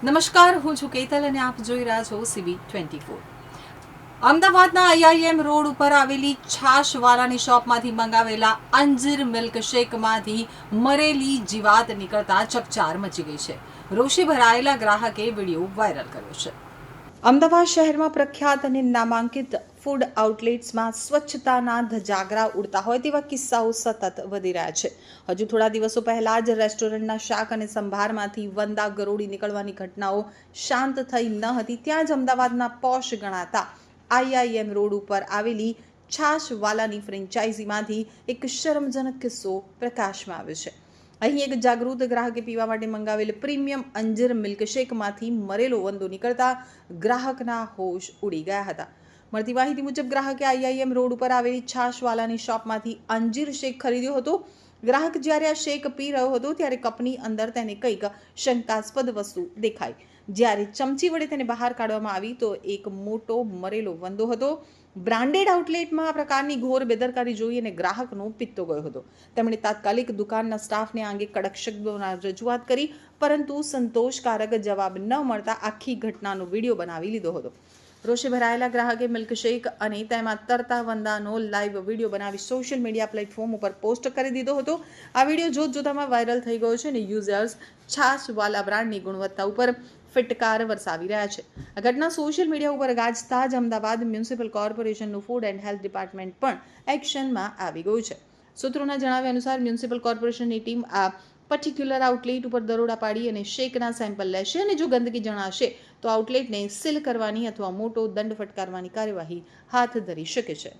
નમસ્કાર, હું છું કેતલ અને આપ જોઈ રહ્યા છો CB24. અમદાવાદના IIM રોડ ઉપર આવેલી છાશવાલાની શોપમાંથી મંગાવેલા અંજીર મિલ્કશેકમાંથી મરેલી જીવાત નીકળતા ચકચાર મચી ગઈ છે. રોષે ભરાયેલા ગ્રાહકે વિડીયો વાયરલ કર્યો છે. અમદાવાદ શહેરમાં પ્રખ્યાત અને નામાંકિત ફૂડ આઉટલેટ્સમાં સ્વચ્છતાના ધજાગરા ઉડતા હોય તેવા કિસ્સાઓ સતત વધી રહ્યા છે. હજુ થોડા દિવસો પહેલા જ રેસ્ટોરન્ટના શાક અને સંભારમાંથી વંદા ગરોળી નીકળવાની ઘટનાઓ શાંત થઈ ન હતી. ત્યાં જ અમદાવાદના પોશ ગણાતા IIM રોડ ઉપર આવેલી છાશવાલાની ફ્રેન્ચાઇઝીમાંથી એક શરમજનક કિસ્સો પ્રકાશમાં આવ્યો છે. અહીં એક જાગૃત ગ્રાહકે પીવા માટે મંગાવેલ પ્રીમિયમ અંજીર મિલ્કશેકમાંથી મરેલો વંદો નીકળતા ગ્રાહકના હોશ ઉડી ગયા હતા. મળતી માહિતી મુજબ ગ્રાહકે IIM રોડ ઉપર આવેલી છાશવાલાની શોપમાંથી અંજીર શેક ખરીદ્યો હતો. ગ્રાહક જ્યારે આ શેક પી રહ્યો હતો ત્યારે કપની અંદર તેને કંઈક શંકાસ્પદ વસ્તુ દેખાઈ. જ્યારે ચમચી વડે તેને બહાર કાઢવામાં આવી તો એક મોટો મરેલો વંદો હતો. બ્રાન્ડેડ આઉટલેટમાં આ પ્રકારની ઘોર બેદરકારી જોઈ અને ગ્રાહકનો પિત્તો ગયો હતો. તેમણે તાત્કાલિક દુકાનના સ્ટાફને આ અંગે કડક શબ્દોમાં રજૂઆત કરી, પરંતુ સંતોષકારક જવાબ ન મળતા આખી ઘટનાનો વિડીયો બનાવી લીધો હતો. રોષે ભરાયેલા ગ્રાહકે મિલ્કશેક અને તેમાં તરતા વંદાનો લાઈવ વિડીયો બનાવી સોશિયલ મીડિયા પ્લેટફોર્મ ઉપર પોસ્ટ કરી દીધો હતો. આ વિડીયો જોતજોતામાં વાયરલ થઈ ગયો છે અને યુઝર્સ છાશવાલા બ્રાન્ડની ગુણવત્તા ઉપર ફિટકાર વરસાવી રહ્યા છે. આ ઘટના સોશિયલ મીડિયા ઉપર ગાજતા જ અમદાવાદ મ્યુનિસિપલ કોર્પોરેશનનું ફૂડ એન્ડ હેલ્થ ડિપાર્ટમેન્ટ પણ એક્શનમાં આવી ગયું છે. સૂત્રોના જણાવ્યા અનુસાર મ્યુનિસિપલ કોર્પોરેશનની ટીમ આ પર્ટિક્યુલર આઉટલેટ ઉપર દરોડા પાડી અને શેકના સેમ્પલ લેશે અને જો ગંદકી જણાશે તો આઉટલેટને સીલ કરવાની અથવા મોટો દંડ ફટકારવાની કાર્યવાહી હાથ ધરી શકે છે.